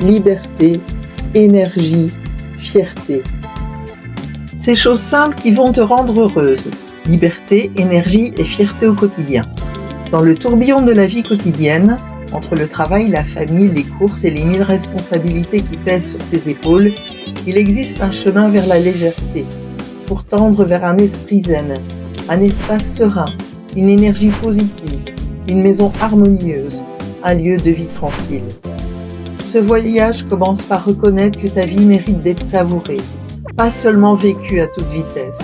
liberté, énergie, fierté. Ces choses simples qui vont te rendre heureuse. Liberté, énergie et fierté au quotidien. Dans le tourbillon de la vie quotidienne, entre le travail, la famille, les courses et les 1000 responsabilités qui pèsent sur tes épaules, il existe un chemin vers la légèreté, pour tendre vers un esprit zen, un espace serein, une énergie positive, une maison harmonieuse, un lieu de vie tranquille. Ce voyage commence par reconnaître que ta vie mérite d'être savourée, pas seulement vécue à toute vitesse.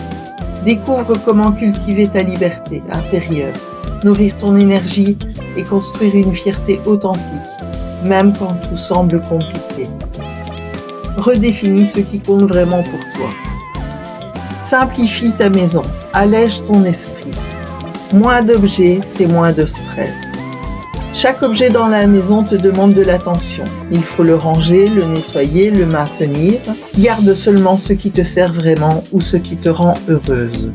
Découvre comment cultiver ta liberté intérieure, nourrir ton énergie et construire une fierté authentique, même quand tout semble compliqué. Redéfinis ce qui compte vraiment pour toi. Simplifie ta maison, allège ton esprit. Moins d'objets, c'est moins de stress. Chaque objet dans la maison te demande de l'attention. Il faut le ranger, le nettoyer, le maintenir. Garde seulement ce qui te sert vraiment ou ce qui te rend heureuse.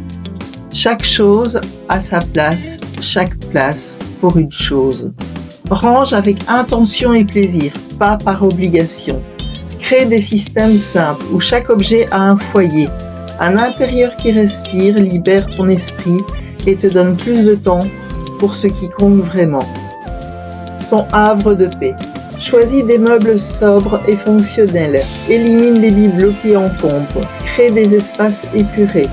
Chaque chose a sa place, chaque place pour une chose. Range avec intention et plaisir, pas par obligation. Crée des systèmes simples où chaque objet a un foyer. Un intérieur qui respire, libère ton esprit et te donne plus de temps pour ce qui compte vraiment. Ton havre de paix. Choisis des meubles sobres et fonctionnels. Élimine les bibelots qui encombrent. Crée des espaces épurés.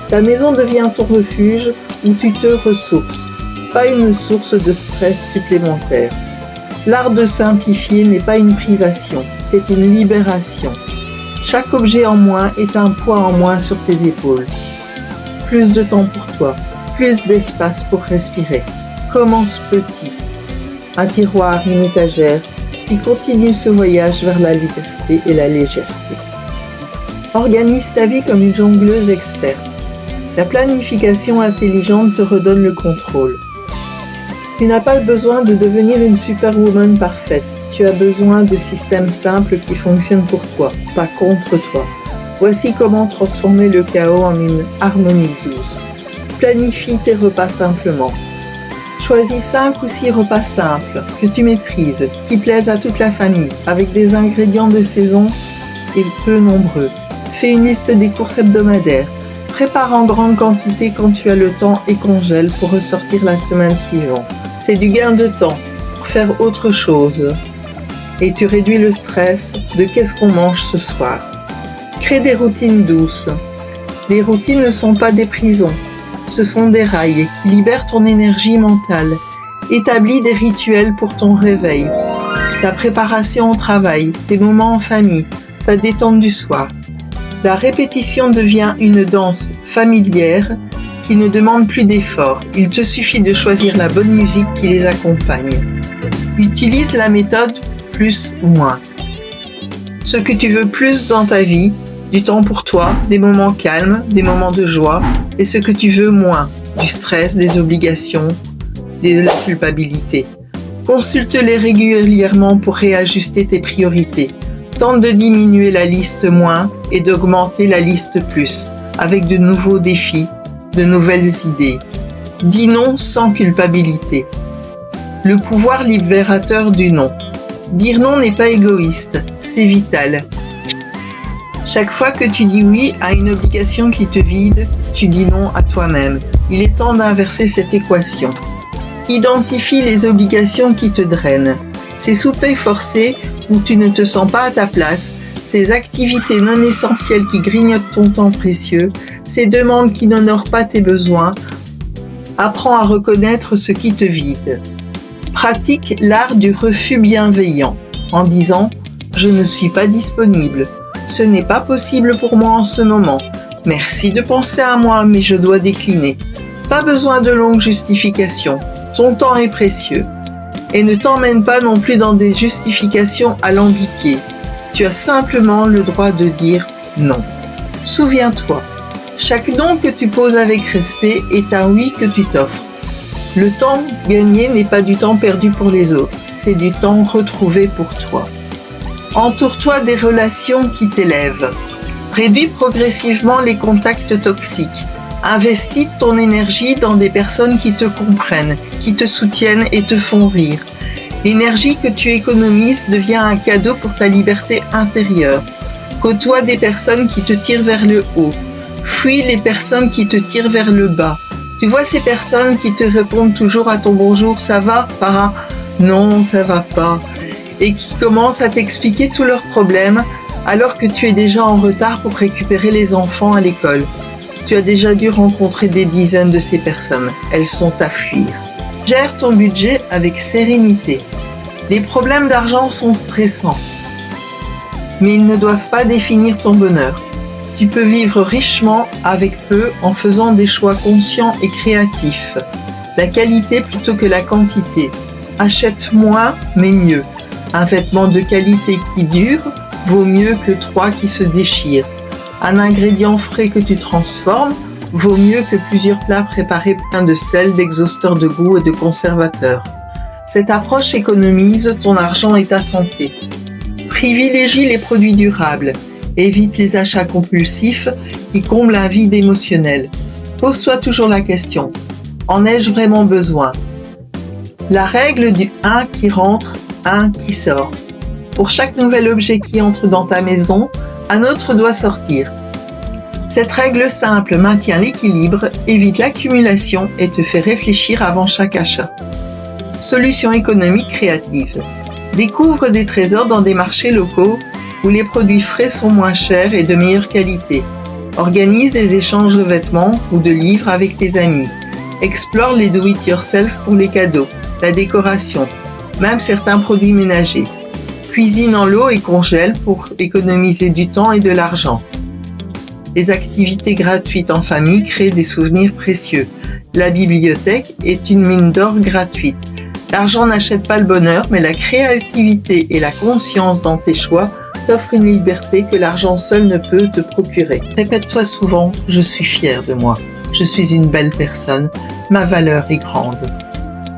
Ta maison devient ton refuge où tu te ressources, pas une source de stress supplémentaire. L'art de simplifier n'est pas une privation, c'est une libération. Chaque objet en moins est un poids en moins sur tes épaules. Plus de temps pour toi, plus d'espace pour respirer. Commence petit. Un tiroir, une étagère, puis continue ce voyage vers la liberté et la légèreté. Organise ta vie comme une jongleuse experte. La planification intelligente te redonne le contrôle. Tu n'as pas besoin de devenir une superwoman parfaite. Tu as besoin de systèmes simples qui fonctionnent pour toi, pas contre toi. Voici comment transformer le chaos en une harmonie douce. Planifie tes repas simplement. Choisis 5 ou 6 repas simples que tu maîtrises, qui plaisent à toute la famille, avec des ingrédients de saison et peu nombreux. Fais une liste des courses hebdomadaires. Prépare en grande quantité quand tu as le temps et congèle pour ressortir la semaine suivante. C'est du gain de temps pour faire autre chose. Et tu réduis le stress de qu'est-ce qu'on mange ce soir. Crée des routines douces. Les routines ne sont pas des prisons. Ce sont des rails qui libèrent ton énergie mentale. Établis des rituels pour ton réveil, ta préparation au travail, tes moments en famille, ta détente du soir. La répétition devient une danse familière qui ne demande plus d'efforts. Il te suffit de choisir la bonne musique qui les accompagne. Utilise la méthode plus ou moins. Ce que tu veux plus dans ta vie, du temps pour toi, des moments calmes, des moments de joie, et ce que tu veux moins, du stress, des obligations, de la culpabilité. Consulte-les régulièrement pour réajuster tes priorités. Tente de diminuer la liste moins et d'augmenter la liste plus, avec de nouveaux défis, de nouvelles idées. Dis non sans culpabilité. Le pouvoir libérateur du non. Dire non n'est pas égoïste, c'est vital. Chaque fois que tu dis oui à une obligation qui te vide, tu dis non à toi-même. Il est temps d'inverser cette équation. Identifie les obligations qui te drainent. Ces soupers forcés où tu ne te sens pas à ta place, ces activités non essentielles qui grignotent ton temps précieux, ces demandes qui n'honorent pas tes besoins. Apprends à reconnaître ce qui te vide. Pratique l'art du refus bienveillant en disant « Je ne suis pas disponible. Ce n'est pas possible pour moi en ce moment. Merci de penser à moi, mais je dois décliner. » Pas besoin de longues justifications. Ton temps est précieux. Et ne t'emmène pas non plus dans des justifications alambiquées. Tu as simplement le droit de dire non. Souviens-toi, chaque non que tu poses avec respect est un oui que tu t'offres. Le temps gagné n'est pas du temps perdu pour les autres, c'est du temps retrouvé pour toi. Entoure-toi des relations qui t'élèvent. Réduis progressivement les contacts toxiques. Investis ton énergie dans des personnes qui te comprennent, qui te soutiennent et te font rire. L'énergie que tu économises devient un cadeau pour ta liberté intérieure. Côtoie des personnes qui te tirent vers le haut. Fuis les personnes qui te tirent vers le bas. Tu vois ces personnes qui te répondent toujours à ton bonjour, ça va, par un non, ça va pas, et qui commencent à t'expliquer tous leurs problèmes alors que tu es déjà en retard pour récupérer les enfants à l'école. Tu as déjà dû rencontrer des dizaines de ces personnes. Elles sont à fuir. Gère ton budget avec sérénité. Les problèmes d'argent sont stressants, mais ils ne doivent pas définir ton bonheur. Tu peux vivre richement avec peu en faisant des choix conscients et créatifs. La qualité plutôt que la quantité. Achète moins mais mieux. Un vêtement de qualité qui dure vaut mieux que 3 qui se déchirent. Un ingrédient frais que tu transformes vaut mieux que plusieurs plats préparés pleins de sel, d'exhausteurs de goût et de conservateurs. Cette approche économise ton argent et ta santé. Privilégie les produits durables. Évite les achats compulsifs qui comblent un vide émotionnel. Pose-toi toujours la question, en ai-je vraiment besoin? La règle du 1 qui rentre, 1 qui sort. Pour chaque nouvel objet qui entre dans ta maison, un autre doit sortir. Cette règle simple maintient l'équilibre, évite l'accumulation et te fait réfléchir avant chaque achat. Solution économique créative. Découvre des trésors dans des marchés locaux où les produits frais sont moins chers et de meilleure qualité. Organise des échanges de vêtements ou de livres avec tes amis. Explore les do-it-yourself pour les cadeaux, la décoration, même certains produits ménagers. Cuisine en lot et congèle pour économiser du temps et de l'argent. Les activités gratuites en famille créent des souvenirs précieux. La bibliothèque est une mine d'or gratuite. L'argent n'achète pas le bonheur, mais la créativité et la conscience dans tes choix t'offrent une liberté que l'argent seul ne peut te procurer. Répète-toi souvent, je suis fier de moi. Je suis une belle personne. Ma valeur est grande.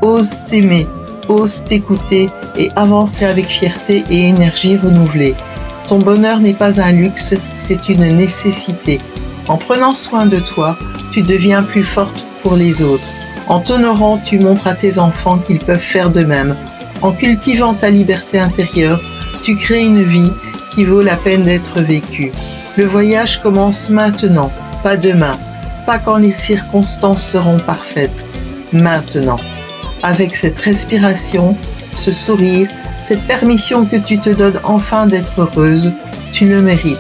Ose t'aimer, ose t'écouter et avancer avec fierté et énergie renouvelée. Ton bonheur n'est pas un luxe, c'est une nécessité. En prenant soin de toi, tu deviens plus forte pour les autres. En t'honorant, tu montres à tes enfants qu'ils peuvent faire de même. En cultivant ta liberté intérieure, tu crées une vie qui vaut la peine d'être vécue. Le voyage commence maintenant, pas demain, pas quand les circonstances seront parfaites. Maintenant. Avec cette respiration, ce sourire, cette permission que tu te donnes enfin d'être heureuse, tu le mérites.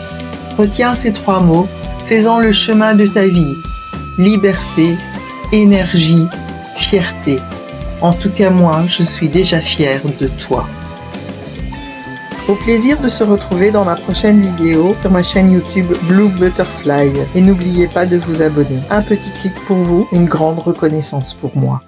Retiens ces 3 mots, fais-en le chemin de ta vie. Liberté, énergie, fierté. En tout cas, moi, je suis déjà fière de toi. Au plaisir de se retrouver dans ma prochaine vidéo sur ma chaîne YouTube Blue Butterfly. Et n'oubliez pas de vous abonner. Un petit clic pour vous, une grande reconnaissance pour moi.